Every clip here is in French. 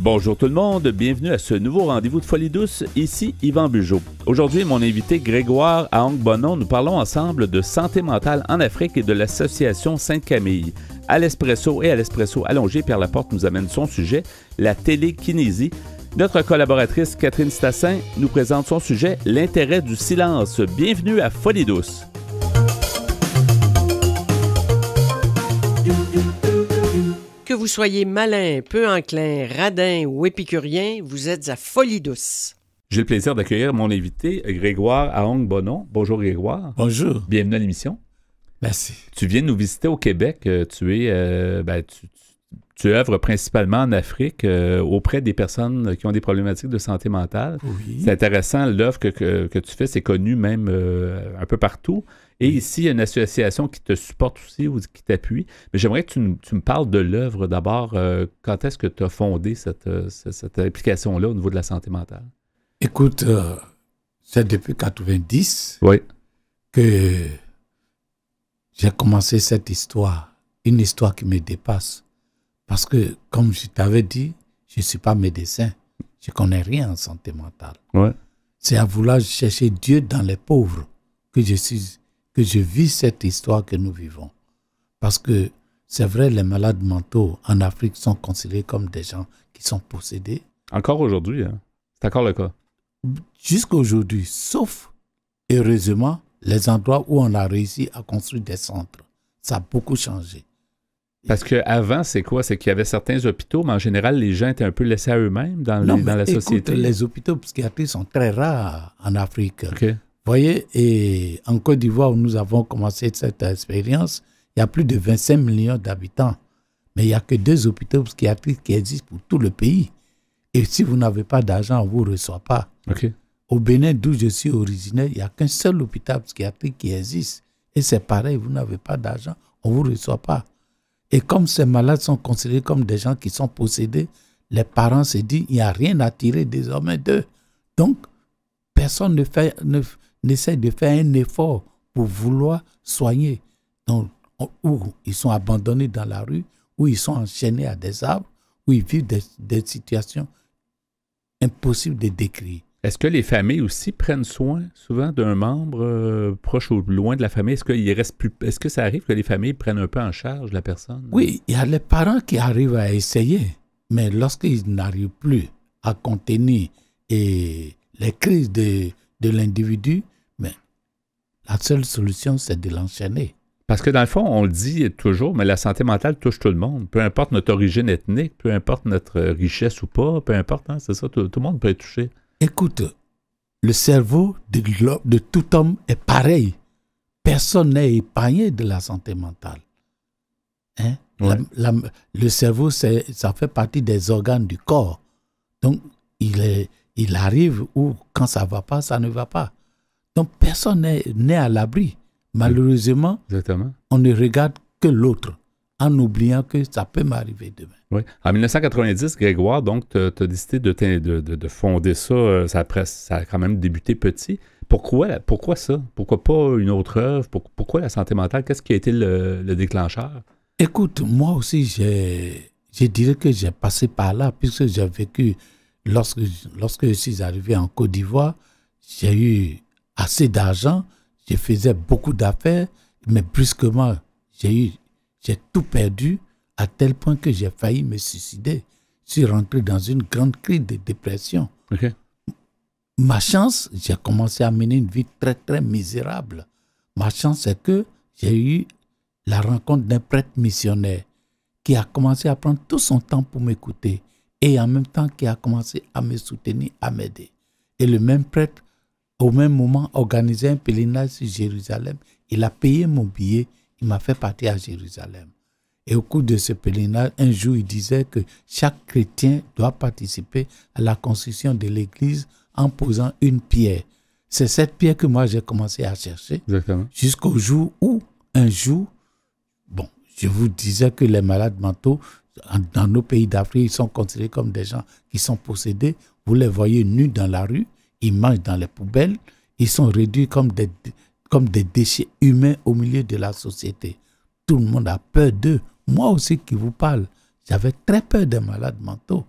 Bonjour tout le monde, bienvenue à ce nouveau rendez-vous de Folie douce, ici Yvan Bugeaud. Aujourd'hui, mon invité Grégoire Ahong-Bonon, nous parlons ensemble de santé mentale en Afrique et de l'association Sainte-Camille. À l'espresso et à l'espresso allongé, Pierre Laporte nous amène son sujet, la télékinésie. Notre collaboratrice Catherine Stassin nous présente son sujet, l'intérêt du silence. Bienvenue à Folie douce. Que vous soyez malin, peu enclin, radin ou épicurien, vous êtes à Folie douce. J'ai le plaisir d'accueillir mon invité, Grégoire Ahong-Bonon. Bonjour Grégoire. Bonjour. Bienvenue à l'émission. Merci. Tu viens nous visiter au Québec. Tu œuvres principalement en Afrique auprès des personnes qui ont des problématiques de santé mentale. Oui. C'est intéressant, l'œuvre que tu fais, c'est connu même un peu partout. Et ici, il y a une association qui te supporte aussi ou qui t'appuie. Mais j'aimerais que tu me parles de l'œuvre d'abord. Quand est-ce que tu as fondé cette application-là au niveau de la santé mentale? Écoute, c'est depuis 1990 que j'ai commencé cette histoire. Une histoire qui me dépasse. Parce que, comme je t'avais dit, je ne suis pas médecin. Je ne connais rien en santé mentale. Ouais. C'est à vouloir chercher Dieu dans les pauvres que je vis cette histoire que nous vivons. Parce que c'est vrai, les malades mentaux en Afrique sont considérés comme des gens qui sont possédés. Encore aujourd'hui, hein? C'est encore le cas. Jusqu'à aujourd'hui, sauf, heureusement, les endroits où on a réussi à construire des centres. Ça a beaucoup changé. Parce qu'avant, c'est quoi? C'est qu'il y avait certains hôpitaux, mais en général, les gens étaient un peu laissés à eux-mêmes dans la société. Les hôpitaux psychiatriques sont très rares en Afrique. OK. Vous voyez, et en Côte d'Ivoire, où nous avons commencé cette expérience, il y a plus de 25 millions d'habitants. Mais il n'y a que 2 hôpitaux psychiatriques qui existent pour tout le pays. Et si vous n'avez pas d'argent, on ne vous reçoit pas. OK. Au Bénin, d'où je suis originaire, il n'y a qu'un seul hôpital psychiatrique qui existe. Et c'est pareil, vous n'avez pas d'argent, on ne vous reçoit pas. Et comme ces malades sont considérés comme des gens qui sont possédés, les parents se disent qu'il n'y a rien à tirer désormais d'eux. Donc, personne n'essaie de faire un effort pour vouloir soigner. Donc, où ils sont abandonnés dans la rue, où ils sont enchaînés à des arbres, où ils vivent des situations impossibles de décrire. Est-ce que les familles aussi prennent soin souvent d'un membre proche ou loin de la famille? Est-ce que ça arrive que les familles prennent un peu en charge la personne? Oui, il y a les parents qui arrivent à essayer, mais lorsqu'ils n'arrivent plus à contenir les crises de l'individu, mais la seule solution, c'est de l'enchaîner. Parce que dans le fond, on le dit toujours, mais la santé mentale touche tout le monde. Peu importe notre origine ethnique, peu importe notre richesse ou pas, peu importe, hein, c'est ça, tout le monde peut être touché. Écoute, le cerveau de tout homme est pareil. Personne n'est épargné de la santé mentale. Hein? Ouais. Le cerveau, ça fait partie des organes du corps. Donc, il arrive où, quand ça ne va pas, ça ne va pas. Donc, personne n'est à l'abri. Malheureusement, exactement. On ne regarde que l'autre, en oubliant que ça peut m'arriver demain. Oui. En 1990, Grégoire, donc, tu as décidé de fonder ça. Ça a quand même débuté petit. Pourquoi ça? Pourquoi pas une autre œuvre? Pourquoi la santé mentale? Qu'est-ce qui a été le déclencheur? Écoute, moi aussi, je dirais que j'ai passé par là, puisque j'ai vécu, lorsque je suis arrivé en Côte d'Ivoire, j'ai eu assez d'argent, je faisais beaucoup d'affaires, mais brusquement, j'ai tout perdu à tel point que j'ai failli me suicider. Je suis rentré dans une grande crise de dépression. Okay. Ma chance, j'ai commencé à mener une vie très, très misérable. Ma chance, c'est que j'ai eu la rencontre d'un prêtre missionnaire qui a commencé à prendre tout son temps pour m'écouter et en même temps qui a commencé à me soutenir, à m'aider. Et le même prêtre, au même moment, organisait un pèlerinage sur Jérusalem. Il a payé mon billet, il m'a fait partir à Jérusalem. Et au cours de ce pèlerinage, un jour, il disait que chaque chrétien doit participer à la construction de l'église en posant une pierre. C'est cette pierre que moi, j'ai commencé à chercher. Exactement. Jusqu'au jour où, un jour, je vous disais que les malades mentaux, dans nos pays d'Afrique, ils sont considérés comme des gens qui sont possédés. Vous les voyez nus dans la rue, ils mangent dans les poubelles, ils sont réduits comme des déchets humains au milieu de la société. Tout le monde a peur d'eux. Moi aussi qui vous parle, j'avais très peur des malades mentaux.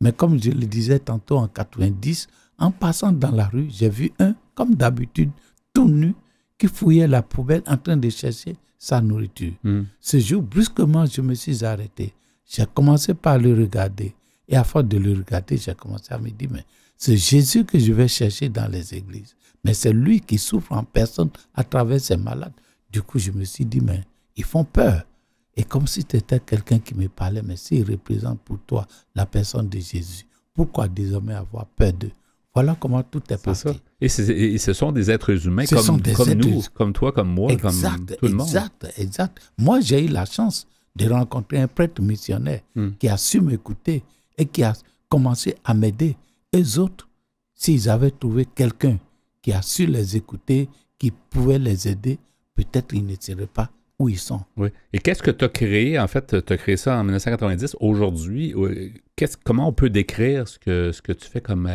Mais comme je le disais tantôt en 90, en passant dans la rue, j'ai vu un, comme d'habitude, tout nu, qui fouillait la poubelle en train de chercher sa nourriture. Ce jour, brusquement, je me suis arrêté. J'ai commencé par le regarder. Et à force de le regarder, j'ai commencé à me dire, mais c'est Jésus que je vais chercher dans les églises. Mais c'est lui qui souffre en personne à travers ses malades. Du coup, je me suis dit, mais ils font peur. Et comme si c'était quelqu'un qui me parlait, mais s'il représente pour toi la personne de Jésus, pourquoi désormais avoir peur d'eux? Voilà comment tout est parti. Ça. Et ce sont des êtres humains comme nous, comme toi, comme moi, comme tout le monde. Exact. Moi, j'ai eu la chance de rencontrer un prêtre missionnaire qui a su m'écouter et qui a commencé à m'aider. Eux autres, s'ils avaient trouvé quelqu'un qui a su les écouter, qui pouvait les aider, peut-être ils ne seraient pas où ils sont. Oui. Et qu'est-ce que tu as créé? En fait, tu as créé ça en 1990. Aujourd'hui, comment on peut décrire ce que tu fais comme...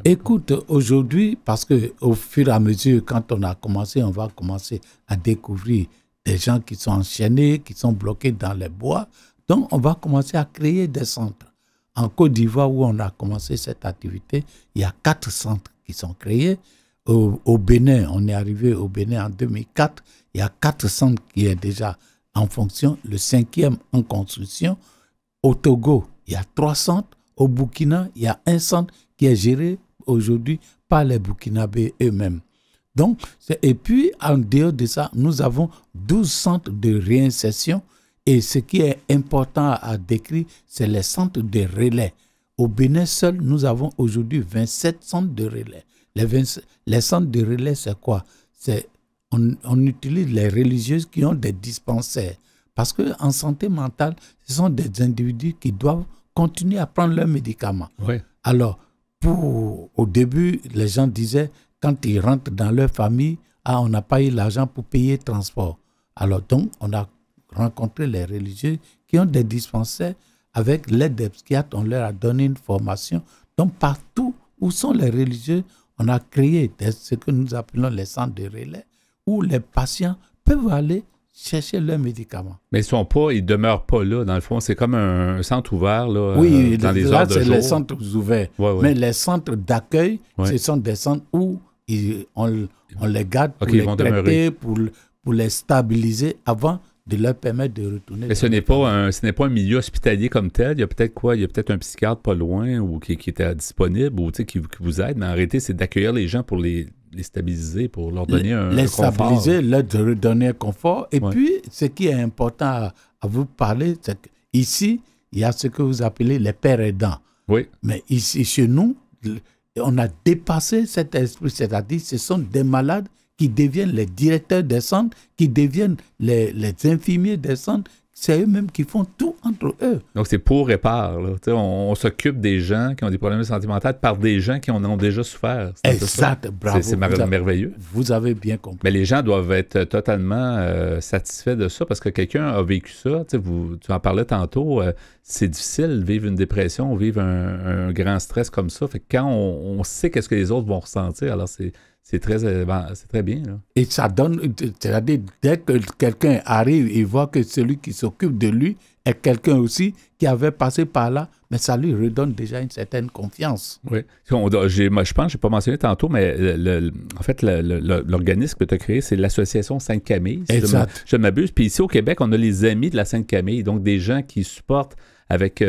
Écoute, aujourd'hui, parce qu'au fur et à mesure, quand on a commencé, on va commencer à découvrir des gens qui sont enchaînés, qui sont bloqués dans les bois. Donc, on va commencer à créer des centres. En Côte d'Ivoire, où on a commencé cette activité, il y a 4 centres qui sont créés. Au Bénin, on est arrivé au Bénin en 2004. Il y a 4 centres qui est déjà en fonction. Le 5e en construction. Au Togo, il y a 3 centres. Au Burkina, il y a un centre qui est géré aujourd'hui par les Burkinabés eux-mêmes. Donc, et puis, en dehors de ça, nous avons 12 centres de réinsertion. Et ce qui est important à décrire, c'est les centres de relais. Au Bénin seul, nous avons aujourd'hui 27 centres de relais. Les centres de relais, c'est quoi? On utilise les religieuses qui ont des dispensaires. Parce qu'en santé mentale, ce sont des individus qui doivent continuer à prendre leurs médicaments. Oui. Alors, au début, les gens disaient, quand ils rentrent dans leur famille, on n'a pas eu l'argent pour payer le transport. Alors donc, on a rencontré les religieux qui ont des dispensaires. Avec l'aide des psychiatres, on leur a donné une formation. Donc, partout où sont les religieux, on a créé ce que nous appelons les centres de relais, où les patients peuvent aller chercher leurs médicaments. Mais ils demeurent pas là, dans le fond. C'est comme un centre ouvert là, oui, dans les là, heures de jour. Oui, c'est les centres ouverts. Ouais. Mais les centres d'accueil, ce sont des centres où on les garde pour les traiter, pour les stabiliser avant de leur permettre de retourner. Mais ce n'est pas un milieu hospitalier comme tel. Il y a peut-être quoi? Il y a peut-être un psychiatre pas loin ou qui était disponible ou qui vous aide. Mais en réalité, c'est d'accueillir les gens pour les stabiliser, pour leur donner un confort. Les stabiliser, leur redonner un confort. Et puis, ce qui est important à vous parler, c'est qu'ici, il y a ce que vous appelez les pères aidants. Oui. Mais ici, chez nous, on a dépassé cet esprit. C'est-à-dire, ce sont des malades qui deviennent les directeurs des centres, qui deviennent les infirmiers des centres. C'est eux-mêmes qui font tout entre eux. Donc, c'est pour et par. On s'occupe des gens qui ont des problèmes de santé mentale par des gens qui en ont déjà souffert. Exact, bravo. C'est merveilleux. Vous avez bien compris. Mais les gens doivent être totalement satisfaits de ça parce que quelqu'un a vécu ça. Tu en parlais tantôt. C'est difficile de vivre une dépression, vivre un grand stress comme ça. Fait que quand on sait qu'est-ce que les autres vont ressentir, alors c'est très bien. Là. Et ça donne, c'est-à-dire, dès que quelqu'un arrive et voit que celui qui s'occupe de lui est quelqu'un aussi qui avait passé par là, mais ça lui redonne déjà une certaine confiance. Oui. Je pense que je n'ai pas mentionné tantôt, mais en fait, l'organisme que tu as créé, c'est l'Association Sainte-Camille. Exact. Je ne m'abuse. Puis ici, au Québec, on a les Amis de la Sainte-Camille, donc des gens qui supportent avec...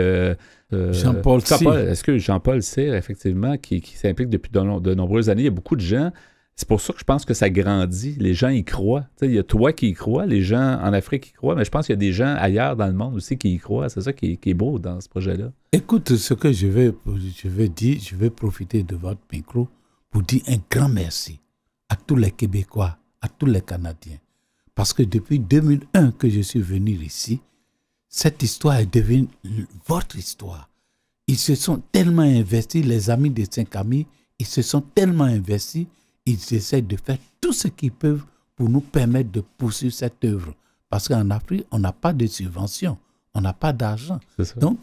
Jean-Paul Cyr. Est-ce que Jean-Paul Cyr, effectivement, qui s'implique depuis de nombreuses années, il y a beaucoup de gens. C'est pour ça que je pense que ça grandit. Les gens y croient. Il y a toi qui y crois, les gens en Afrique y croient, mais je pense qu'il y a des gens ailleurs dans le monde aussi qui y croient. C'est ça qui est beau dans ce projet-là. Écoute, ce que je vais dire, je vais profiter de votre micro pour dire un grand merci à tous les Québécois, à tous les Canadiens. Parce que depuis 2001 que je suis venu ici, cette histoire est devenue votre histoire. Ils se sont tellement investis, les amis de Sainte-Camille, ils se sont tellement investis, ils essaient de faire tout ce qu'ils peuvent pour nous permettre de poursuivre cette œuvre. Parce qu'en Afrique, on n'a pas de subvention, on n'a pas d'argent. Donc,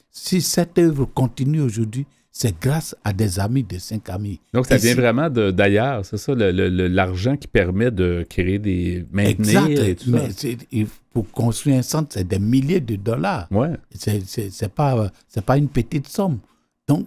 si cette œuvre continue aujourd'hui, c'est grâce à des amis de 5 amis. Donc, ça Ici. vient vraiment d'ailleurs, c'est ça, l'argent qui permet de créer des... maintenir Exact, et tout ça. mais pour construire un centre, c'est des milliers de dollars. Ouais. C'est pas une petite somme. Donc,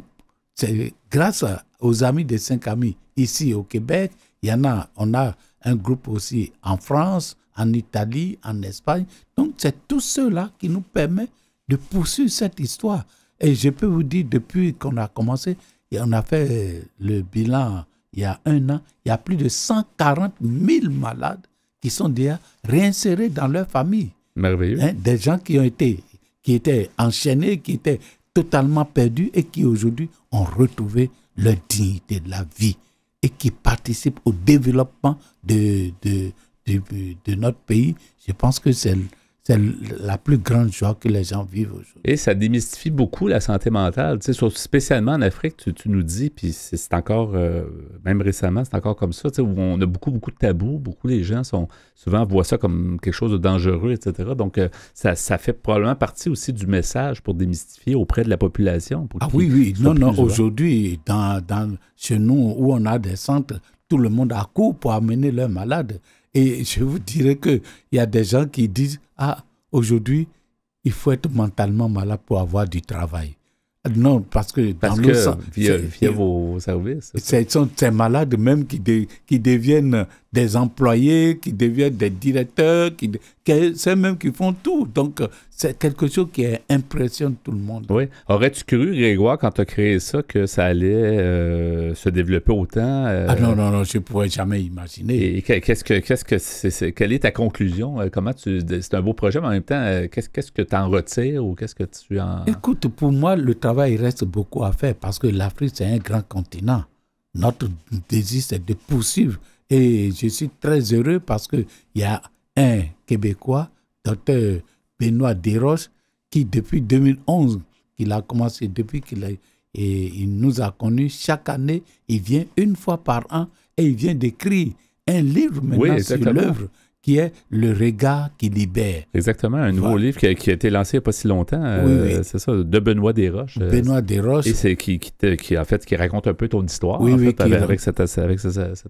c'est grâce aux amis de 5 amis. Ici, au Québec, on a un groupe aussi en France, en Italie, en Espagne. Donc, c'est tout cela qui nous permet de poursuivre cette histoire. Et je peux vous dire, depuis qu'on a commencé, et on a fait le bilan il y a 1 an, il y a plus de 140 000 malades qui sont déjà réinsérés dans leur famille. Merveilleux. Des gens qui étaient enchaînés, qui étaient totalement perdus et qui aujourd'hui ont retrouvé leur dignité de la vie et qui participent au développement de notre pays. Je pense que c'est la plus grande joie que les gens vivent aujourd'hui. Et ça démystifie beaucoup la santé mentale, tu sais, spécialement en Afrique, tu nous dis, puis c'est encore, même récemment, c'est encore comme ça, tu sais, où on a beaucoup de tabous, les gens souvent voient ça comme quelque chose de dangereux, etc. Donc, ça fait probablement partie aussi du message pour démystifier auprès de la population. Oui, non, aujourd'hui, chez nous, où on a des centres, tout le monde accourt pour amener leurs malades. Et je vous dirais qu'il y a des gens qui disent « Ah, aujourd'hui, il faut être mentalement malade pour avoir du travail. » Non, parce que via vos services. Ce sont ces malades même qui deviennent des employés, qui deviennent des directeurs, c'est même qui font tout. Donc, c'est quelque chose qui impressionne tout le monde. Oui. Aurais-tu cru, Grégoire, quand tu as créé ça, que ça allait se développer autant? Non, je ne pourrais jamais imaginer. Et quelle est ta conclusion? C'est un beau projet, mais en même temps, qu'est-ce que tu en retires ou qu'est-ce que tu en... Écoute, pour moi, le travail reste beaucoup à faire parce que l'Afrique, c'est un grand continent. Notre désir, c'est de poursuivre. Et je suis très heureux parce qu'il y a un Québécois, Dr Benoît Desroches, qui depuis 2011, qu'il a commencé, depuis il nous a connus, chaque année, il vient 1 fois par an et il vient d'écrire un livre maintenant sur l'œuvre qui est Le regard qui libère. Exactement, un nouveau livre qui a été lancé il n'y a pas si longtemps, c'est ça, de Benoît Desroches. Benoît Desroches. Et c'est qui raconte un peu ton histoire avec cette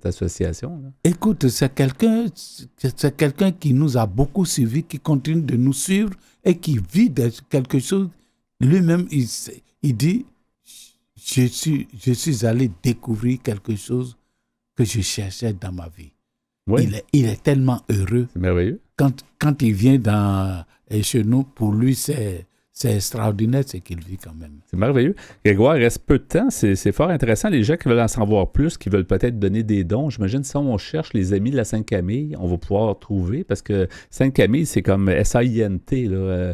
association. Là. Écoute, c'est quelqu'un qui nous a beaucoup suivis, qui continue de nous suivre et qui vit quelque chose. Lui-même, il dit, je suis allé découvrir quelque chose que je cherchais dans ma vie. Oui. Il est tellement heureux. C'est merveilleux. Quand il vient chez nous, pour lui, c'est extraordinaire ce qu'il vit quand même. C'est merveilleux. Grégoire, il reste peu de temps. C'est fort intéressant. Les gens qui veulent en savoir plus, qui veulent peut-être donner des dons, j'imagine si on cherche les amis de la Sainte-Camille, on va pouvoir trouver, parce que Sainte-Camille, c'est comme S-A-I-N-T, là,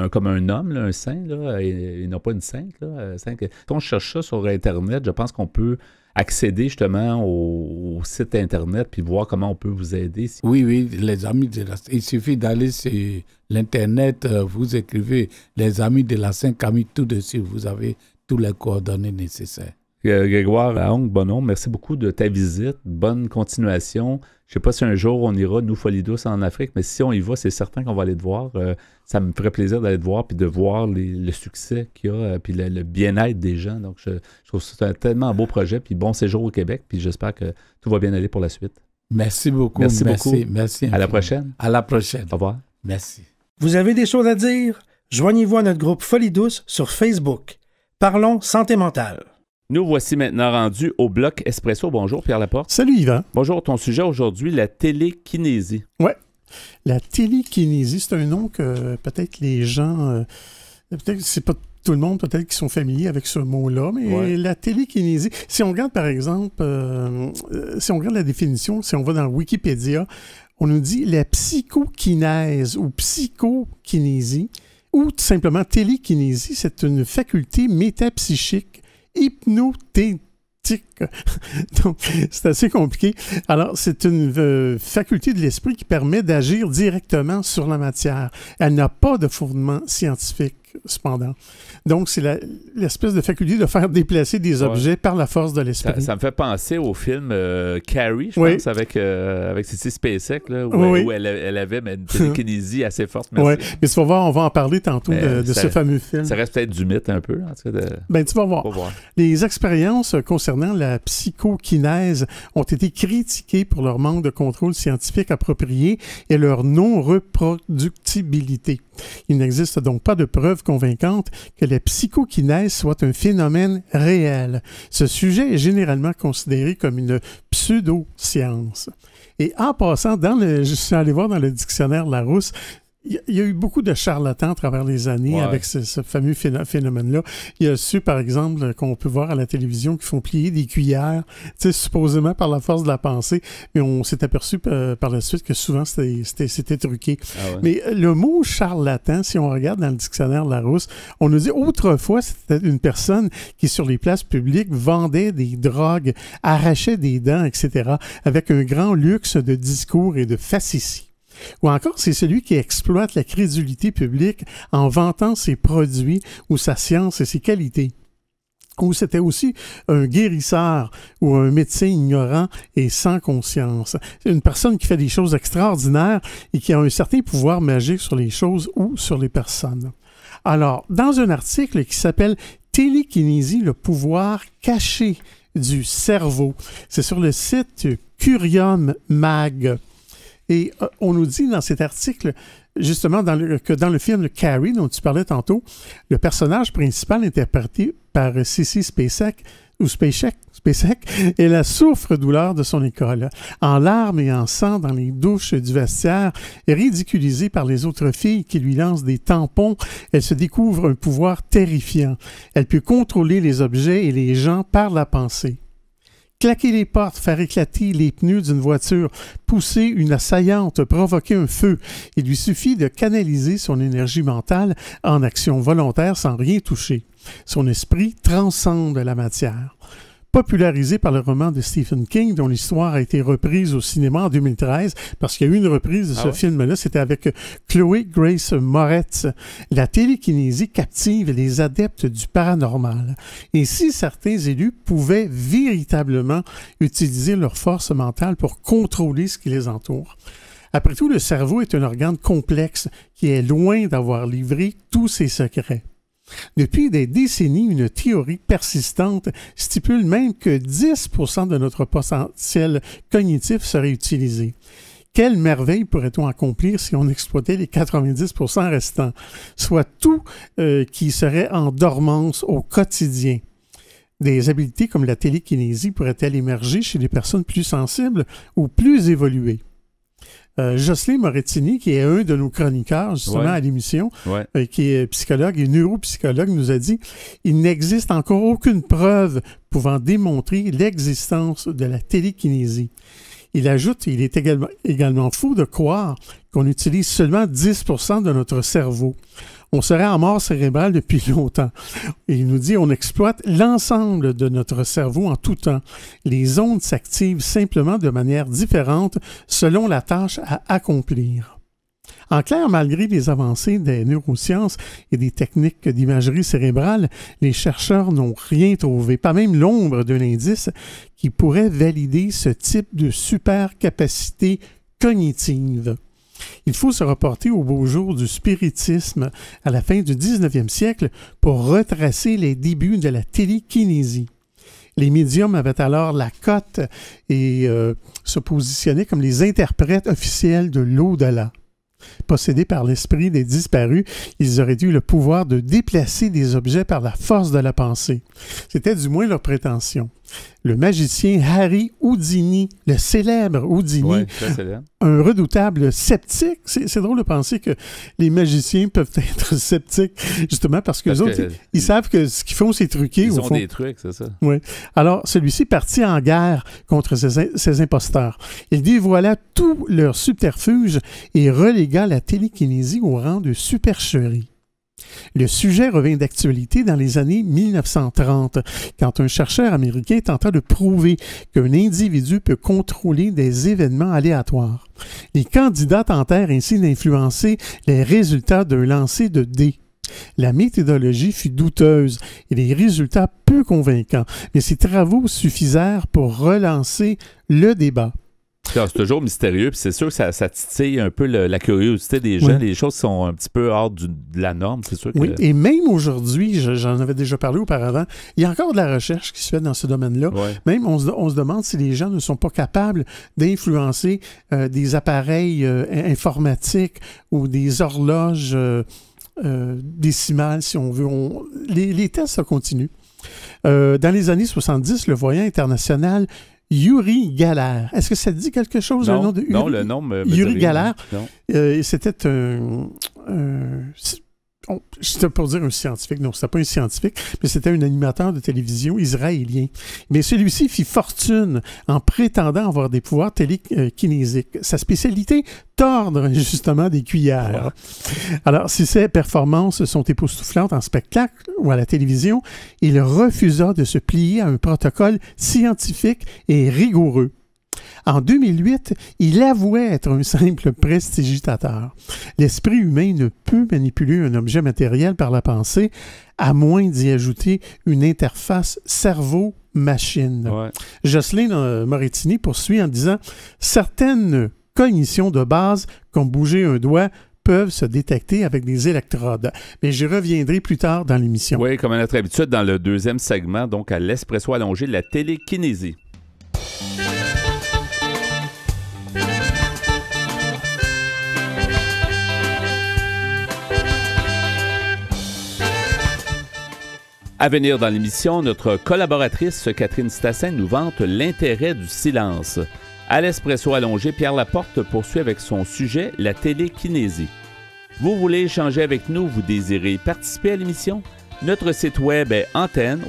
comme un homme, là, un saint, là, et non pas une sainte. Là, si on cherche ça sur Internet, je pense qu'on peut accéder justement au site Internet puis voir comment on peut vous aider. Oui, les amis il suffit d'aller sur l'Internet, vous écrivez les amis de la Sainte-Camille, tout dessus, vous avez tous les coordonnées nécessaires. Grégoire Ahong Bonhomme, merci beaucoup de ta visite. Bonne continuation. Je ne sais pas si un jour on ira, nous, Folie Douce, en Afrique, mais si on y va, c'est certain qu'on va aller te voir. Ça me ferait plaisir d'aller te voir puis de voir le succès qu'il y a puis le bien-être des gens. Donc, je trouve que c'est tellement un beau projet. Puis bon séjour au Québec. Puis j'espère que tout va bien aller pour la suite. Merci beaucoup. Merci beaucoup. Merci. À la prochaine. À la prochaine. Au revoir. Merci. Vous avez des choses à dire? Joignez-vous à notre groupe Folie Douce sur Facebook. Parlons santé mentale. Nous voici maintenant rendus au bloc Espresso. Bonjour, Pierre Laporte. Salut, Yvan. Bonjour, ton sujet aujourd'hui, la télékinésie. Oui, la télékinésie, c'est un nom que peut-être les gens, peut-être que c'est pas tout le monde peut-être qui sont familiers avec ce mot-là, mais la télékinésie, si on regarde par exemple, si on regarde la définition, si on va dans Wikipédia, on nous dit la psychokinèse ou psychokinésie, ou tout simplement télékinésie, c'est une faculté métapsychique hypnotétique. Donc, c'est assez compliqué. Alors, c'est une faculté de l'esprit qui permet d'agir directement sur la matière. Elle n'a pas de fondement scientifique. cependant. Donc, c'est l'espèce de faculté de faire déplacer des objets par la force de l'esprit. Ça me fait penser au film Carrie, je pense, avec Cissy Spacek, là, où elle avait une télékinésie assez forte. Oui, mais tu vas voir, on va en parler tantôt de ce fameux film. Ça reste peut-être du mythe un peu. En tout cas, tu vas voir. Les expériences concernant la psychokinèse ont été critiquées pour leur manque de contrôle scientifique approprié et leur non-reproductibilité. Il n'existe donc pas de preuves convaincantes que la psychokinèse soit un phénomène réel. Ce sujet est généralement considéré comme une pseudo-science. Et en passant, je suis allé voir dans le dictionnaire Larousse, il y a eu beaucoup de charlatans à travers les années avec ce fameux phénomène-là. Il y a ceux, par exemple, qu'on peut voir à la télévision qui font plier des cuillères, supposément par la force de la pensée, mais on s'est aperçu par la suite que souvent c'était truqué. Ah ouais. Mais le mot charlatan, si on regarde dans le dictionnaire Larousse, on nous dit autrefois, c'était une personne qui, sur les places publiques, vendait des drogues, arrachait des dents, etc., avec un grand luxe de discours et de facéties. Ou encore, c'est celui qui exploite la crédulité publique en vantant ses produits ou sa science et ses qualités. Ou c'était aussi un guérisseur ou un médecin ignorant et sans conscience. Une personne qui fait des choses extraordinaires et qui a un certain pouvoir magique sur les choses ou sur les personnes. Alors, dans un article qui s'appelle « Télékinésie, le pouvoir caché du cerveau », c'est sur le site Curium Mag. Et on nous dit dans cet article, justement, que dans le film Carrie, dont tu parlais tantôt, le personnage principal interprété par Cissy Spacek, et la souffre-douleur de son école, en larmes et en sang dans les douches du vestiaire, et ridiculisée par les autres filles qui lui lancent des tampons, elle se découvre un pouvoir terrifiant. Elle peut contrôler les objets et les gens par la pensée. Claquer les portes, faire éclater les pneus d'une voiture, pousser une assaillante, provoquer un feu. Il lui suffit de canaliser son énergie mentale en action volontaire sans rien toucher. Son esprit transcende la matière. Popularisé par le roman de Stephen King, dont l'histoire a été reprise au cinéma en 2013, parce qu'il y a eu une reprise de ce film-là, c'était avec Chloé Grace Moretz. La télékinésie captive les adeptes du paranormal. Et si certains élus pouvaient véritablement utiliser leur force mentale pour contrôler ce qui les entoure. Après tout, le cerveau est un organe complexe qui est loin d'avoir livré tous ses secrets. Depuis des décennies, une théorie persistante stipule même que 10% de notre potentiel cognitif serait utilisé. Quelle merveille pourrait-on accomplir si on exploitait les 90% restants, soit tout qui serait en dormance au quotidien? Des habiletés comme la télékinésie pourraient-elles émerger chez les personnes plus sensibles ou plus évoluées? Jocelyn Morettini, qui est un de nos chroniqueurs justement à l'émission, qui est psychologue et neuropsychologue, nous a dit « Il n'existe encore aucune preuve pouvant démontrer l'existence de la télékinésie. » Il ajoute « Il est également faux de croire qu'on utilise seulement 10% de notre cerveau. On serait en mort cérébrale depuis longtemps. » Et il nous dit « On exploite l'ensemble de notre cerveau en tout temps. Les ondes s'activent simplement de manière différente selon la tâche à accomplir. » En clair, malgré les avancées des neurosciences et des techniques d'imagerie cérébrale, les chercheurs n'ont rien trouvé, pas même l'ombre d'un indice qui pourrait valider ce type de super capacité cognitive. Il faut se reporter aux beaux jours du spiritisme à la fin du 19e siècle pour retracer les débuts de la télékinésie. Les médiums avaient alors la cote et se positionnaient comme les interprètes officiels de l'au-delà. Possédés par l'esprit des disparus, ils auraient eu le pouvoir de déplacer des objets par la force de la pensée. C'était du moins leur prétention. Le magicien Harry Houdini, le célèbre Houdini, un redoutable sceptique. C'est drôle de penser que les magiciens peuvent être sceptiques, justement parce que les autres, ils savent que ce qu'ils font, c'est truqué. Ils ont des trucs, c'est ça. Oui. Alors, celui-ci partit en guerre contre ces imposteurs. Il dévoila tous leurs subterfuges et relégua la télékinésie au rang de supercherie. Le sujet revint d'actualité dans les années 1930, quand un chercheur américain tenta de prouver qu'un individu peut contrôler des événements aléatoires. Les candidats tentèrent ainsi d'influencer les résultats d'un lancer de dés. La méthodologie fut douteuse et les résultats peu convaincants, mais ces travaux suffisèrent pour relancer le débat. C'est toujours mystérieux, puis c'est sûr que ça titille un peu la curiosité des gens. Les choses sont un petit peu hors de la norme, c'est sûr que... Oui, et même aujourd'hui, j'en avais déjà parlé auparavant, il y a encore de la recherche qui se fait dans ce domaine-là. Ouais. Même, on se demande si les gens ne sont pas capables d'influencer des appareils informatiques ou des horloges décimales, si on veut. Les tests, ça continue. Dans les années 70, le voyant international Uri Geller. Est-ce que ça te dit quelque chose, non, le nom de Uri? Non, le nom me Uri Geller. C'était c'était pour dire un scientifique. Non, c'était pas un scientifique, mais c'était un animateur de télévision israélien. Mais celui-ci fit fortune en prétendant avoir des pouvoirs télékinésiques. Sa spécialité, tordre justement des cuillères. Ouais. Alors, si ses performances sont époustouflantes en spectacle ou à la télévision, il refusa de se plier à un protocole scientifique et rigoureux. En 2008, il avouait être un simple prestidigitateur. L'esprit humain ne peut manipuler un objet matériel par la pensée, à moins d'y ajouter une interface cerveau-machine. Ouais. Jocelyn Morettini poursuit en disant « Certaines cognitions de base, comme bouger un doigt, peuvent se détecter avec des électrodes. » Mais j'y reviendrai plus tard dans l'émission. Oui, comme à notre habitude, dans le deuxième segment, donc à l'espresso allongé, la télékinésie. À venir dans l'émission, notre collaboratrice Catherine Stassin nous vante l'intérêt du silence. À l'espresso allongé, Pierre Laporte poursuit avec son sujet, la télékinésie. Vous voulez échanger avec nous, vous désirez participer à l'émission? Notre site web est antenne.qc.ca.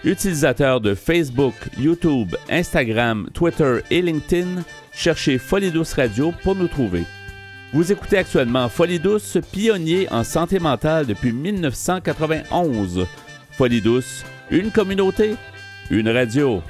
Utilisateur de Facebook, YouTube, Instagram, Twitter et LinkedIn, cherchez Folie Douce Radio pour nous trouver. Vous écoutez actuellement Folie Douce, pionnier en santé mentale depuis 1991. Folie Douce, une communauté, une radio.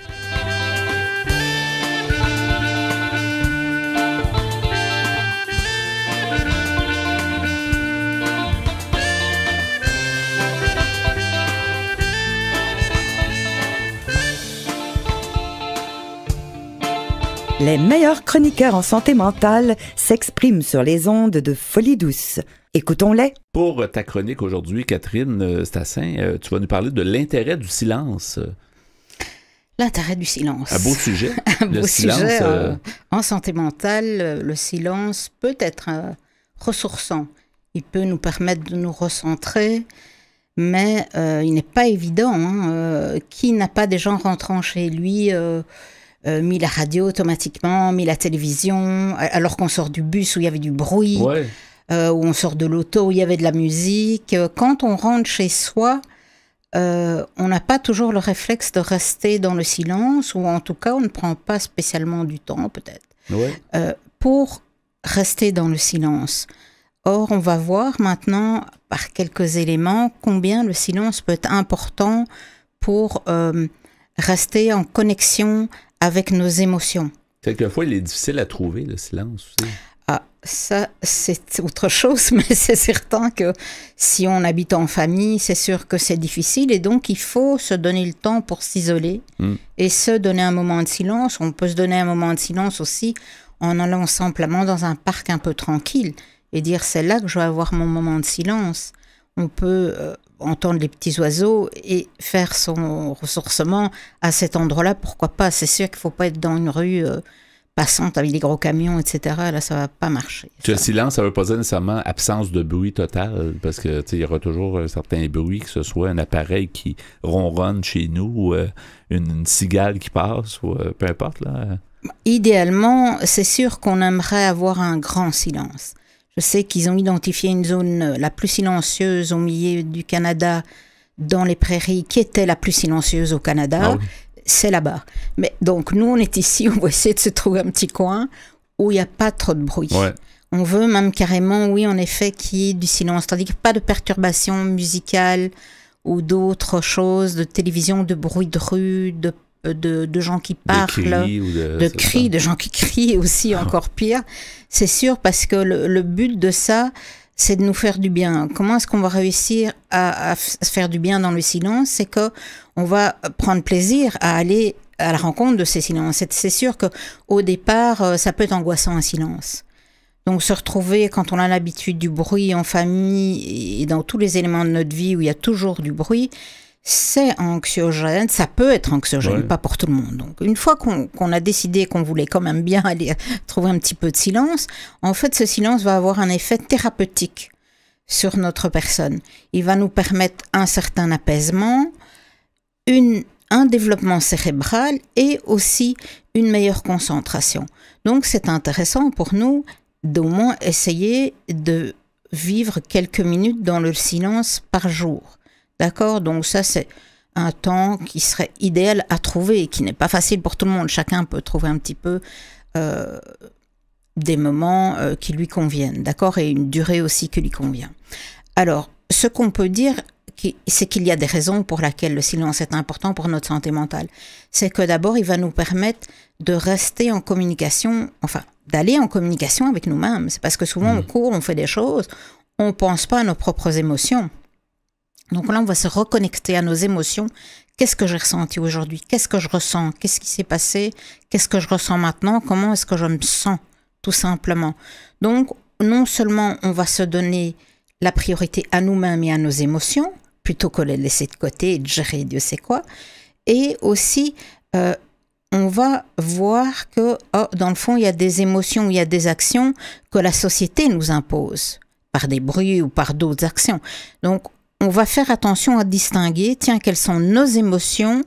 Les meilleurs chroniqueurs en santé mentale s'expriment sur les ondes de Folie Douce. Écoutons-les. Pour ta chronique aujourd'hui, Catherine Stassin, tu vas nous parler de l'intérêt du silence. L'intérêt du silence. Un beau sujet. Un beau sujet. En santé mentale, le silence peut être ressourçant. Il peut nous permettre de nous recentrer, mais il n'est pas évident. Qui n'a pas déjà en rentrant chez lui mis la radio automatiquement, mis la télévision, alors qu'on sort du bus où il y avait du bruit, ouais. Où on sort de l'auto où il y avait de la musique. Quand on rentre chez soi, on n'a pas toujours le réflexe de rester dans le silence, ou en tout cas, on ne prend pas spécialement du temps, peut-être, ouais. Pour rester dans le silence. Or, on va voir maintenant, par quelques éléments, combien le silence peut être important pour rester en connexion avec nos émotions. Quelquefois, il est difficile à trouver, le silence aussi. Ah, ça, c'est autre chose, mais c'est certain que si on habite en famille, c'est sûr que c'est difficile, et donc il faut se donner le temps pour s'isoler et se donner un moment de silence. On peut se donner un moment de silence aussi en allant simplement dans un parc un peu tranquille et dire « c'est là que je vais avoir mon moment de silence ». On peut entendre les petits oiseaux et faire son ressourcement à cet endroit-là, pourquoi pas. C'est sûr qu'il ne faut pas être dans une rue passante avec des gros camions, etc. Là, ça ne va pas marcher. Le silence, ça ne veut pas dire nécessairement absence de bruit total, parce que il y aura toujours un certain bruit, que ce soit un appareil qui ronronne chez nous, ou une cigale qui passe, ou peu importe. Là. Idéalement, c'est sûr qu'on aimerait avoir un grand silence. Je sais qu'ils ont identifié une zone la plus silencieuse au milieu du Canada, dans les prairies, qui était la plus silencieuse au Canada. Ah oui. C'est là-bas. Mais donc, nous, on est ici, on va essayer de se trouver un petit coin où il n'y a pas trop de bruit. Ouais. On veut même carrément, oui, en effet, qu'il y ait du silence. Tandis que pas de perturbations musicales ou d'autres choses, de télévision, de bruit de rue, de gens qui parlent, de cris, de gens qui crient aussi, encore pire. C'est sûr, parce que le but de ça, c'est de nous faire du bien. Comment est-ce qu'on va réussir à se faire du bien dans le silence? C'est qu'on va prendre plaisir à aller à la rencontre de ces silences. C'est sûr qu'au départ, ça peut être angoissant un silence. Donc se retrouver quand on a l'habitude du bruit en famille et dans tous les éléments de notre vie où il y a toujours du bruit, c'est anxiogène, ça peut être anxiogène, pas pour tout le monde. Donc une fois qu'on a décidé qu'on voulait quand même bien aller trouver un petit peu de silence, en fait ce silence va avoir un effet thérapeutique sur notre personne. Il va nous permettre un certain apaisement, un développement cérébral et aussi une meilleure concentration. Donc c'est intéressant pour nous d'au moins essayer de vivre quelques minutes dans le silence par jour. D'accord? Donc ça, c'est un temps qui serait idéal à trouver et qui n'est pas facile pour tout le monde. Chacun peut trouver un petit peu des moments qui lui conviennent. D'accord? Et une durée aussi qui lui convient. Alors, ce qu'on peut dire, c'est qu'il y a des raisons pour lesquelles le silence est important pour notre santé mentale. C'est que d'abord, il va nous permettre de rester en communication, enfin, d'aller en communication avec nous-mêmes. C'est parce que souvent, on court, on fait des choses, on ne pense pas à nos propres émotions. Donc là, on va se reconnecter à nos émotions. Qu'est-ce que j'ai ressenti aujourd'hui? Qu'est-ce que je ressens? Qu'est-ce qui s'est passé? Qu'est-ce que je ressens maintenant? Comment est-ce que je me sens? Tout simplement. Donc, non seulement on va se donner la priorité à nous-mêmes et à nos émotions, plutôt que les laisser de côté et de gérer Dieu sait quoi, et aussi... on va voir que dans le fond, il y a des émotions, il y a des actions que la société nous impose, par des bruits ou par d'autres actions. Donc, on va faire attention à distinguer, tiens, quelles sont nos émotions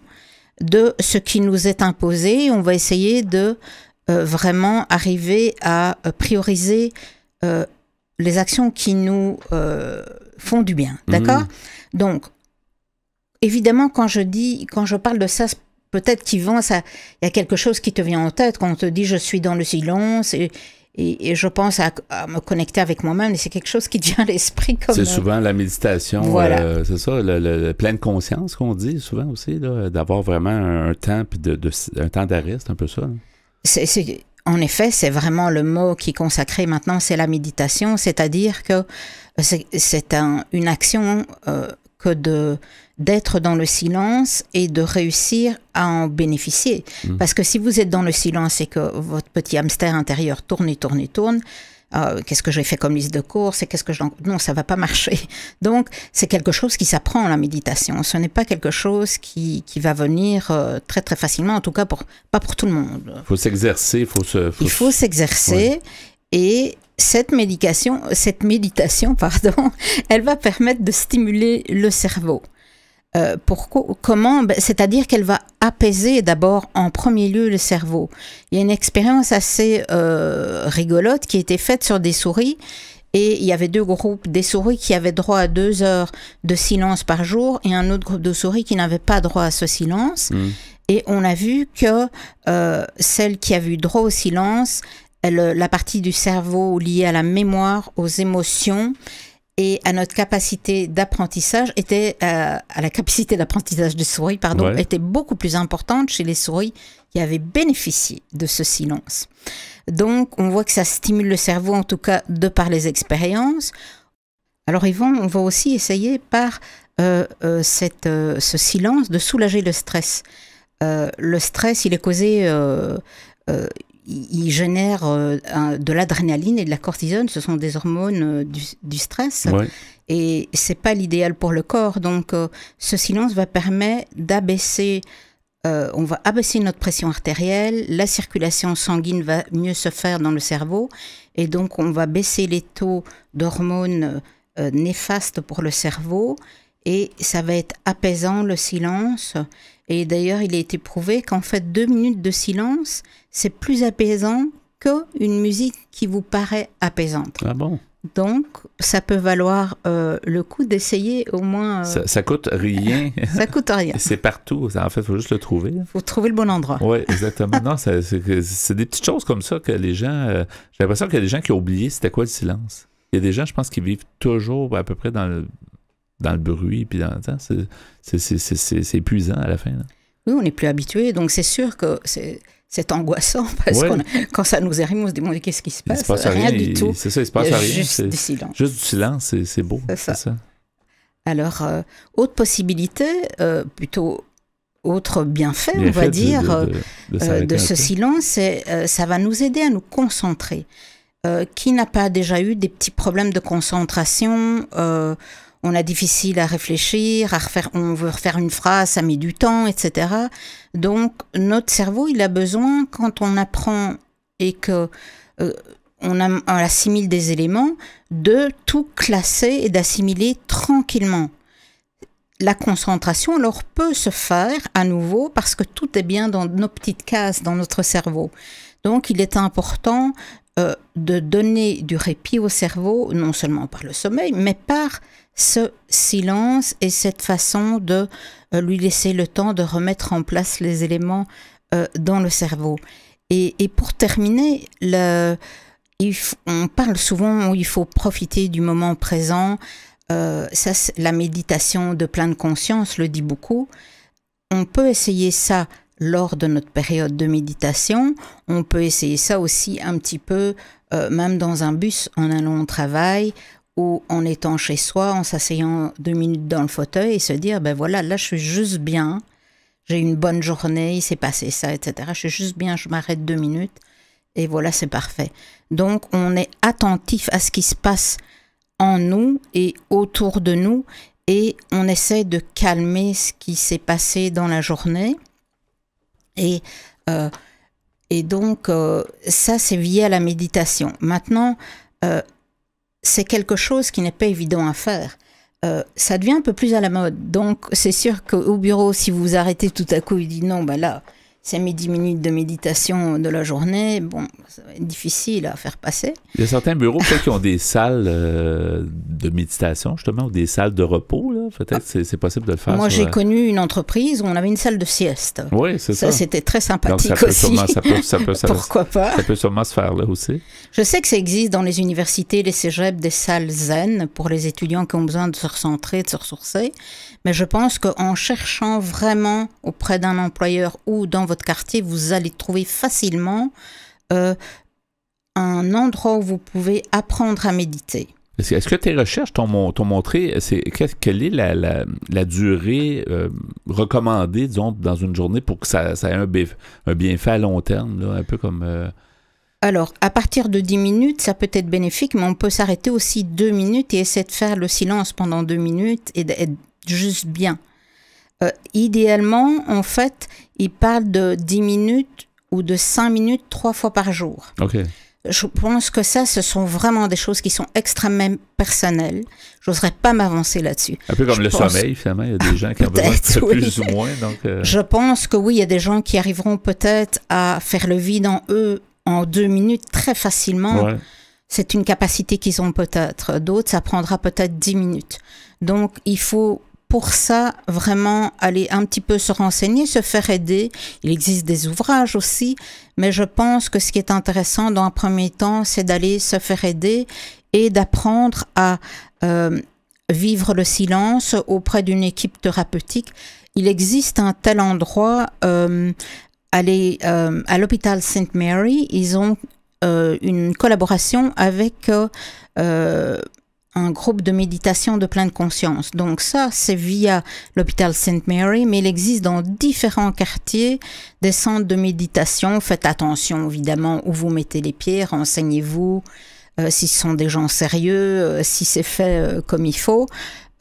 de ce qui nous est imposé. Et on va essayer de vraiment arriver à prioriser les actions qui nous font du bien. D'accord? Donc, évidemment, quand je parle de ça, peut-être qu'Yvan, il y a quelque chose qui te vient en tête quand on te dit « je suis dans le silence » et je pense à me connecter avec moi-même, et c'est quelque chose qui te vient à l'esprit. C'est souvent la méditation, voilà. C'est ça, le pleine conscience qu'on dit souvent aussi, là, d'avoir vraiment un temps, puis un temps d'arrêt, c'est un peu ça. En effet, c'est vraiment le mot qui est consacré maintenant, c'est la méditation, c'est-à-dire que c'est une action que d'être dans le silence et de réussir à en bénéficier. Parce que si vous êtes dans le silence et que votre petit hamster intérieur tourne et tourne et tourne, qu'est-ce que j'ai fait comme liste de courses et non, ça va pas marcher. Donc, c'est quelque chose qui s'apprend, la méditation. Ce n'est pas quelque chose qui va venir très très facilement, en tout cas pas pour tout le monde. Il faut s'exercer. Il faut s'exercer et cette méditation, elle va permettre de stimuler le cerveau. Comment? C'est-à-dire qu'elle va apaiser d'abord en premier lieu le cerveau. Il y a une expérience assez rigolote qui a été faite sur des souris et il y avait deux groupes, des souris qui avaient droit à 2 heures de silence par jour et un autre groupe de souris qui n'avait pas droit à ce silence. Et on a vu que celle qui a eu droit au silence, la partie du cerveau liée à la mémoire, aux émotions et à notre capacité d'apprentissage à la capacité d'apprentissage des souris, était beaucoup plus importante chez les souris qui avaient bénéficié de ce silence. Donc, on voit que ça stimule le cerveau, en tout cas, de par les expériences. Alors, Yvan, on va aussi essayer par ce silence de soulager le stress. Le stress, il est causé... il génère de l'adrénaline et de la cortisone, ce sont des hormones du stress, et c'est pas l'idéal pour le corps. Donc, ce silence va permettre d'abaisser, on va abaisser notre pression artérielle, la circulation sanguine va mieux se faire dans le cerveau, et donc on va baisser les taux d'hormones néfastes pour le cerveau, et ça va être apaisant, le silence. Et d'ailleurs, il a été prouvé qu'en fait, 2 minutes de silence, c'est plus apaisant qu'une musique qui vous paraît apaisante. Ah bon? Donc, ça peut valoir le coup d'essayer au moins... Ça coûte rien. Ça coûte rien. C'est partout. En fait, il faut juste le trouver. Il faut trouver le bon endroit. Oui, exactement. Non, c'est des petites choses comme ça que les gens... j'ai l'impression qu'il y a des gens qui ont oublié c'était quoi le silence. Il y a des gens, je pense, qui vivent toujours à peu près dans le bruit, puis c'est épuisant à la fin. Là. Oui, on n'est plus habitué, donc c'est sûr que c'est angoissant, parce que quand ça nous arrive, on se demande qu'est-ce qui se passe. Il se passe rien du tout. C'est ça, il se passe rien. Juste du silence. Juste du silence, c'est beau. C'est ça. Alors, autre possibilité, plutôt autre bienfait, on va dire, de ce silence, ça va nous aider à nous concentrer. Qui n'a pas déjà eu des petits problèmes de concentration, on a difficile à réfléchir, on veut refaire une phrase, ça met du temps, etc. Donc, notre cerveau, il a besoin, quand on apprend et que on assimile des éléments, de tout classer et d'assimiler tranquillement. La concentration, alors, peut se faire à nouveau parce que tout est bien dans nos petites cases, dans notre cerveau. Donc, il est important de donner du répit au cerveau, non seulement par le sommeil, mais par ce silence et cette façon de lui laisser le temps de remettre en place les éléments dans le cerveau. Et pour terminer, on parle souvent où il faut profiter du moment présent. La méditation de pleine conscience le dit beaucoup. On peut essayer ça lors de notre période de méditation. On peut essayer ça aussi un petit peu, même dans un bus, en allant au travail ou en étant chez soi, en s'asseyant 2 minutes dans le fauteuil et se dire, ben voilà, là je suis juste bien, j'ai une bonne journée, il s'est passé ça, etc. Je suis juste bien, je m'arrête 2 minutes et voilà, c'est parfait. Donc on est attentif à ce qui se passe en nous et autour de nous et on essaie de calmer ce qui s'est passé dans la journée. Et donc, ça, c'est via la méditation. Maintenant, c'est quelque chose qui n'est pas évident à faire. Ça devient un peu plus à la mode. Donc, c'est sûr qu'au bureau, si vous vous arrêtez tout à coup et dites non, ben là, c'est mes 10 minutes de méditation de la journée, bon, ça va être difficile à faire passer. Il y a certains bureaux peut-être qui ont des salles de méditation, justement, ou des salles de repos, là. Peut-être que c'est possible de le faire. Moi, j'ai connu une entreprise où on avait une salle de sieste. Oui, c'est ça. Ça, c'était très sympathique. Donc, aussi. Pourquoi pas? Ça peut sûrement se faire là aussi. Je sais que ça existe dans les universités, les cégeps, des salles zen pour les étudiants qui ont besoin de se recentrer, de se ressourcer. Mais je pense qu'en cherchant vraiment auprès d'un employeur ou dans votre quartier, vous allez trouver facilement un endroit où vous pouvez apprendre à méditer. Est-ce que tes recherches t'ont montré quelle est la durée recommandée, disons, dans une journée pour que ça ait un bienfait à long terme, là, un peu comme... Alors, à partir de 10 minutes, ça peut être bénéfique, mais on peut s'arrêter aussi 2 minutes et essayer de faire le silence pendant 2 minutes et d'être juste bien. Idéalement, en fait, il parle de 10 minutes ou de 5 minutes 3 fois par jour. OK. Je pense que ça, ce sont vraiment des choses qui sont extrêmement personnelles. Je n'oserais pas m'avancer là-dessus. Un peu comme sommeil, finalement. Il y a des gens qui ont besoin de plus ou moins. Donc, Je pense que oui, il y a des gens qui arriveront peut-être à faire le vide en eux en 2 minutes très facilement. Ouais. C'est une capacité qu'ils ont peut-être. D'autres, ça prendra peut-être 10 minutes. Donc, il faut... Pour ça, vraiment aller un petit peu se renseigner, se faire aider. Il existe des ouvrages aussi, mais je pense que ce qui est intéressant dans un premier temps, c'est d'aller se faire aider et d'apprendre à vivre le silence auprès d'une équipe thérapeutique. Il existe un tel endroit, à l'hôpital St. Mary, ils ont une collaboration avec... un groupe de méditation de pleine conscience. Donc ça, c'est via l'hôpital St. Mary, mais il existe dans différents quartiers des centres de méditation. Faites attention, évidemment, où vous mettez les pieds, renseignez-vous, si ce sont des gens sérieux, si c'est fait comme il faut.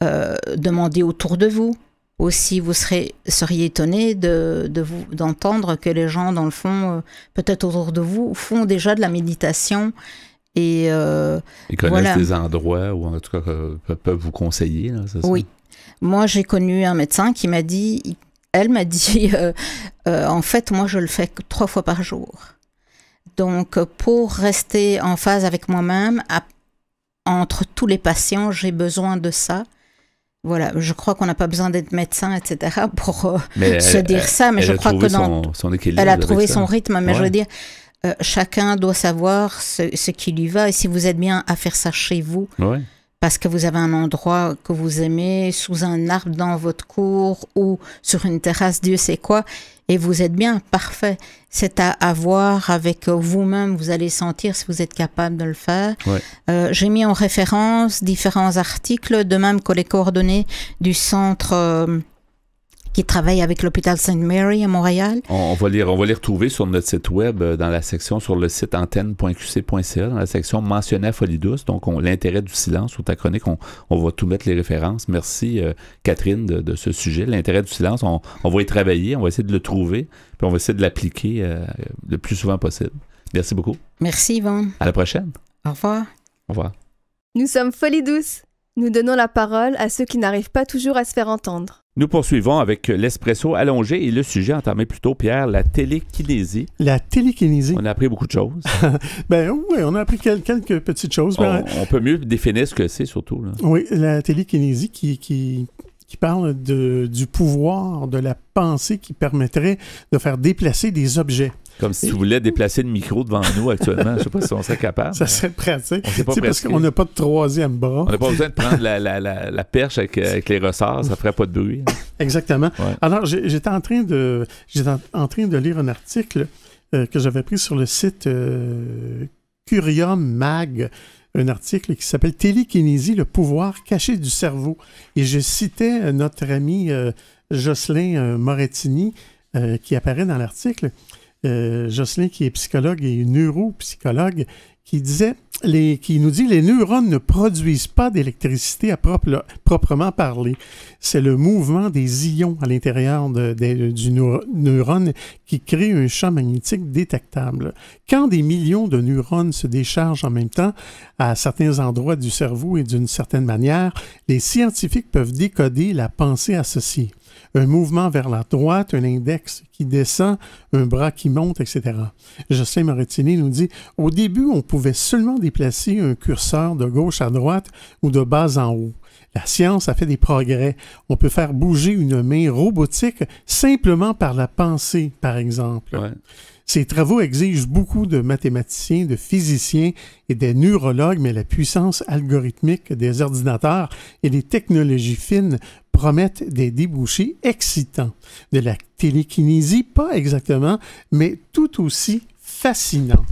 Demandez autour de vous. Aussi, vous seriez étonné d'entendre que les gens, dans le fond, peut-être autour de vous, font déjà de la méditation. Et ils connaissent des endroits où, en tout cas, peuvent vous conseiller, là, c'est ça? Oui. Moi, j'ai connu un médecin qui m'a dit, en fait, moi, je le fais 3 fois par jour. Donc, pour rester en phase avec moi-même, entre tous les patients, j'ai besoin de ça. Voilà, je crois qu'on n'a pas besoin d'être médecin, etc., pour se dire ça, mais je crois que son équilibre, elle a trouvé son rythme, mais je veux dire... chacun doit savoir ce qui lui va et si vous êtes bien à faire ça chez vous, parce que vous avez un endroit que vous aimez, sous un arbre dans votre cour ou sur une terrasse, Dieu sait quoi, et vous êtes bien, parfait. C'est à voir avec vous-même, vous allez sentir si vous êtes capable de le faire. Ouais. J'ai mis en référence différents articles, de même que les coordonnées du centre qui travaille avec l'hôpital Sainte Mary à Montréal. On va les retrouver sur notre site web, dans la section sur le site antenne.qc.ca, dans la section mentionnée à Folie Douce. Donc, l'intérêt du silence, ou ta chronique, on va tout mettre les références. Merci, Catherine, de ce sujet. L'intérêt du silence, on va y travailler, on va essayer de le trouver, puis on va essayer de l'appliquer le plus souvent possible. Merci beaucoup. Merci, Yvonne. À la prochaine. Au revoir. Au revoir. Nous sommes Folie Douce. Nous donnons la parole à ceux qui n'arrivent pas toujours à se faire entendre. Nous poursuivons avec l'espresso allongé et le sujet entamé plus tôt, Pierre, la télékinésie. La télékinésie. On a appris beaucoup de choses. Ben oui, on a appris quelques petites choses. On peut mieux définir ce que c'est, surtout. Là. Oui, la télékinésie qui parle du pouvoir de la pensée qui permettrait de faire déplacer des objets. Comme si tu voulais déplacer le micro devant nous actuellement. Je ne sais pas si on serait capable. Ça serait pratique. C'est parce qu'on n'a pas de troisième bras. On n'a pas besoin de prendre la perche avec les ressorts. Ça ne ferait pas de bruit. Exactement. Ouais. Alors, j'étais en train de lire un article que j'avais pris sur le site Curium Mag, un article qui s'appelle « Télékinésie, le pouvoir caché du cerveau ». Et je citais notre ami Jocelyn Morettini qui apparaît dans l'article. Jocelyn, qui est psychologue et neuropsychologue, qui nous dit « Les neurones ne produisent pas d'électricité à proprement parler. C'est le mouvement des ions à l'intérieur du neurone qui crée un champ magnétique détectable. Quand des millions de neurones se déchargent en même temps à certains endroits du cerveau et d'une certaine manière, les scientifiques peuvent décoder la pensée associée. Un mouvement vers la droite, un index qui descend, un bras qui monte, etc. » Jocelyn Morettini nous dit « Au début, on pouvait seulement déplacer un curseur de gauche à droite ou de bas en haut. La science a fait des progrès. On peut faire bouger une main robotique simplement par la pensée, par exemple. Ouais. » Ces travaux exigent beaucoup de mathématiciens, de physiciens et des neurologues, mais la puissance algorithmique des ordinateurs et des technologies fines promettent des débouchés excitants. De la télékinésie, pas exactement, mais tout aussi fascinant.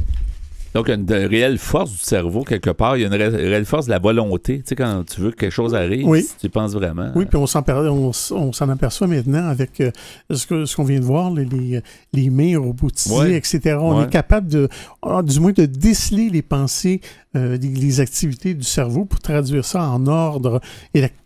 Donc, il y a une réelle force du cerveau, quelque part. Il y a une réelle force de la volonté. Tu sais, quand tu veux que quelque chose arrive, oui. Tu penses vraiment. Oui, puis on s'en aperçoit maintenant avec ce qu'on vient de voir, les mains robotisées, ouais. Etc. On est capable du moins de déceler les pensées, les activités du cerveau pour traduire ça en ordre électronique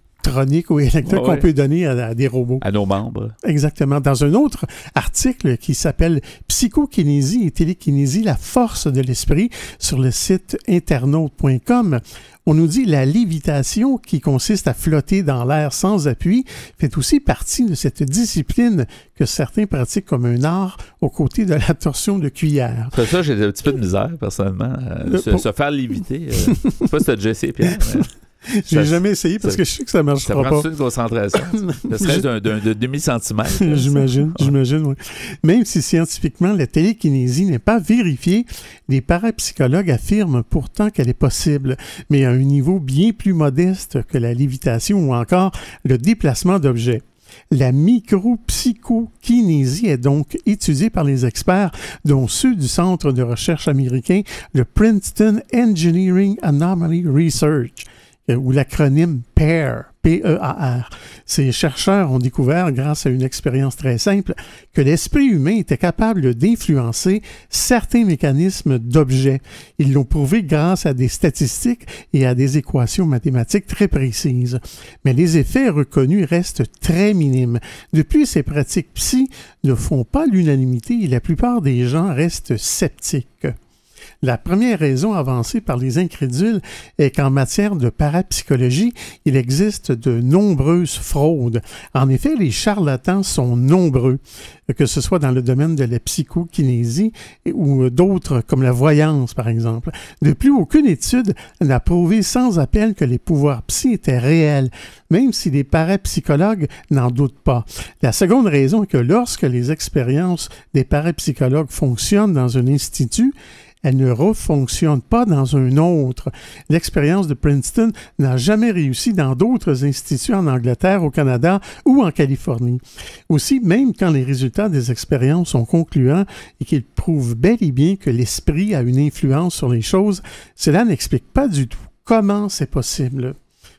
ou électrique qu'on peut donner à des robots. À nos membres. Exactement. Dans un autre article qui s'appelle « Psychokinésie et télékinésie, la force de l'esprit » sur le site internaute.com, on nous dit « La lévitation, qui consiste à flotter dans l'air sans appui, fait aussi partie de cette discipline que certains pratiquent comme un art aux côtés de la torsion de cuillère. » Ça, j'ai un petit peu de misère, personnellement. Se faire léviter. Je sais pas si tu as déjà essayé, Pierre. J'ai jamais essayé parce que je sais que ça ne marchera pas. Ça prend une concentration. Ça serait d'un demi-centimètre. J'imagine, oui. Même si scientifiquement la télékinésie n'est pas vérifiée, les parapsychologues affirment pourtant qu'elle est possible, mais à un niveau bien plus modeste que la lévitation ou encore le déplacement d'objets. La micropsychokinésie est donc étudiée par les experts, dont ceux du centre de recherche américain, le Princeton Engineering Anomaly Research, ou l'acronyme PAIR, P-E-A-R. Ces chercheurs ont découvert, grâce à une expérience très simple, que l'esprit humain était capable d'influencer certains mécanismes d'objets. Ils l'ont prouvé grâce à des statistiques et à des équations mathématiques très précises. Mais les effets reconnus restent très minimes. Depuis, ces pratiques psy ne font pas l'unanimité et la plupart des gens restent sceptiques. La première raison avancée par les incrédules est qu'en matière de parapsychologie, il existe de nombreuses fraudes. En effet, les charlatans sont nombreux, que ce soit dans le domaine de la psychokinésie ou d'autres comme la voyance, par exemple. De plus, aucune étude n'a prouvé sans appel que les pouvoirs psy étaient réels, même si les parapsychologues n'en doutent pas. La seconde raison est que lorsque les expériences des parapsychologues fonctionnent dans un institut, elle ne refonctionne pas dans un autre. L'expérience de Princeton n'a jamais réussi dans d'autres instituts en Angleterre, au Canada ou en Californie. Aussi, même quand les résultats des expériences sont concluants et qu'ils prouvent bel et bien que l'esprit a une influence sur les choses, cela n'explique pas du tout comment c'est possible.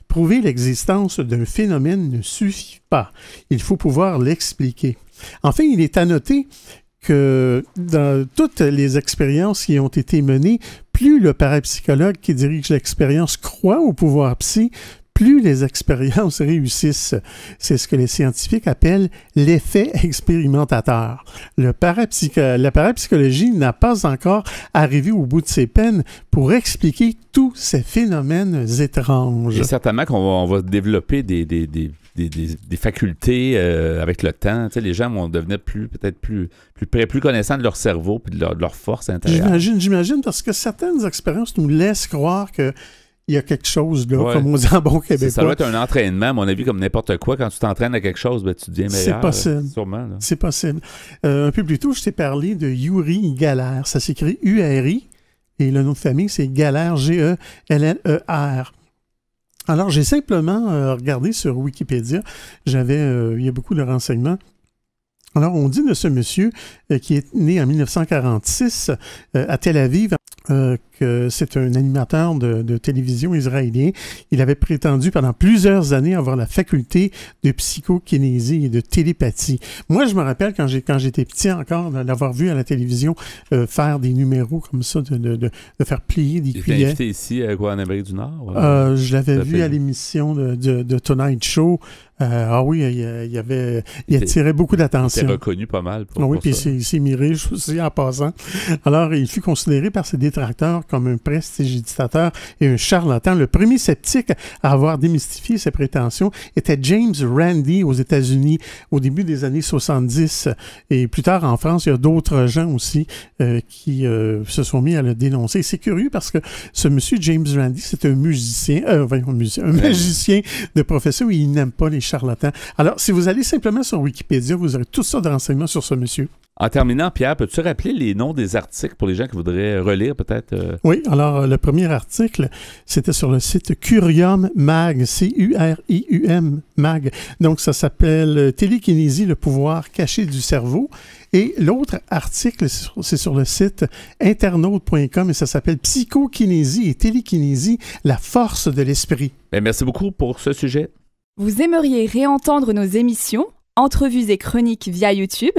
Prouver l'existence d'un phénomène ne suffit pas. Il faut pouvoir l'expliquer. Enfin, il est à noter que dans toutes les expériences qui ont été menées, plus le parapsychologue qui dirige l'expérience croit au pouvoir psy, plus les expériences réussissent. C'est ce que les scientifiques appellent l'effet expérimentateur. La parapsychologie n'a pas encore arrivé au bout de ses peines pour expliquer tous ces phénomènes étranges. Et certainement qu'on va développer des facultés avec le temps. Tu sais, les gens vont devenir peut-être plus connaissants de leur cerveau et de leur force intérieure. J'imagine, parce que certaines expériences nous laissent croire que il y a quelque chose là, comme on dit en bon québécois. Ça doit être un entraînement, à mon avis, comme n'importe quoi. Quand tu t'entraînes à quelque chose, ben, tu deviens meilleur. C'est possible. Sûrement. Là. C'est possible. Un peu plus tôt, je t'ai parlé de Uri Geller. Ça s'écrit U-R-I et le nom de famille, c'est Geller, G-E-L-L-E-R. Alors, j'ai simplement regardé sur Wikipédia. Il y a beaucoup de renseignements. Alors, on dit de ce monsieur qui est né en 1946 à Tel Aviv que c'est un animateur de télévision israélien. Il avait prétendu pendant plusieurs années avoir la faculté de psychokinésie et de télépathie. Moi, je me rappelle quand j'étais petit encore, l'avoir vu à la télévision faire des numéros comme ça, de faire plier des cuillères. Il était invité ici en Amérique du Nord? Je l'avais vu à l'émission de Tonight Show. Oui, il attirait beaucoup d'attention. Il était reconnu pas mal pour oui, puis ça. il s'est miré aussi en passant. Alors, il fut considéré par ses détracteurs comme un prestidigitateur et un charlatan. Le premier sceptique à avoir démystifié ses prétentions était James Randi aux États-Unis au début des années 70. Et plus tard, en France, il y a d'autres gens aussi qui se sont mis à le dénoncer. C'est curieux parce que ce monsieur James Randi, c'est un magicien de profession et il n'aime pas les charlatans. Alors, si vous allez simplement sur Wikipédia, vous aurez tout ça de renseignements sur ce monsieur. En terminant, Pierre, peux-tu rappeler les noms des articles pour les gens qui voudraient relire peut-être? Oui, alors le premier article, c'était sur le site Curium Mag, C-U-R-I-U-M Mag. Donc, ça s'appelle Télékinésie, le pouvoir caché du cerveau. Et l'autre article, c'est sur le site internaute.com et ça s'appelle Psychokinésie et télékinésie, la force de l'esprit. Bien, merci beaucoup pour ce sujet. Vous aimeriez réentendre nos émissions, entrevues et chroniques via YouTube?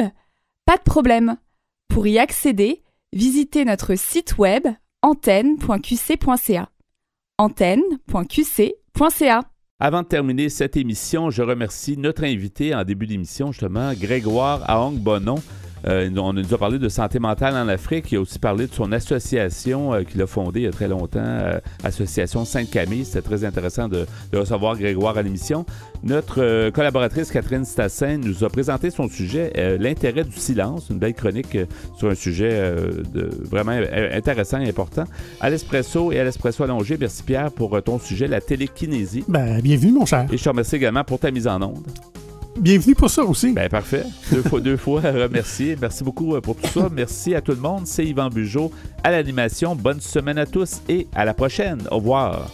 Pas de problème. Pour y accéder, visitez notre site web antenne.qc.ca. antenne.qc.ca. Avant de terminer cette émission, je remercie notre invité en début d'émission, justement, Grégoire Ahong-Bonon. On nous a parlé de santé mentale en Afrique. Il a aussi parlé de son association qu'il a fondée il y a très longtemps, Association Sainte-Camille. C'était très intéressant de recevoir Grégoire à l'émission. Notre collaboratrice Catherine Stassin nous a présenté son sujet, l'intérêt du silence, une belle chronique sur un sujet vraiment intéressant et important. À l'Espresso et à l'Espresso allongé, merci Pierre pour ton sujet, la télékinésie. Bienvenue mon cher. Et je te remercie également pour ta mise en onde. Bienvenue pour ça aussi. Parfait. Deux fois remercié. Merci beaucoup pour tout ça. Merci à tout le monde. C'est Yvan Bugeaud à l'animation. Bonne semaine à tous et à la prochaine. Au revoir.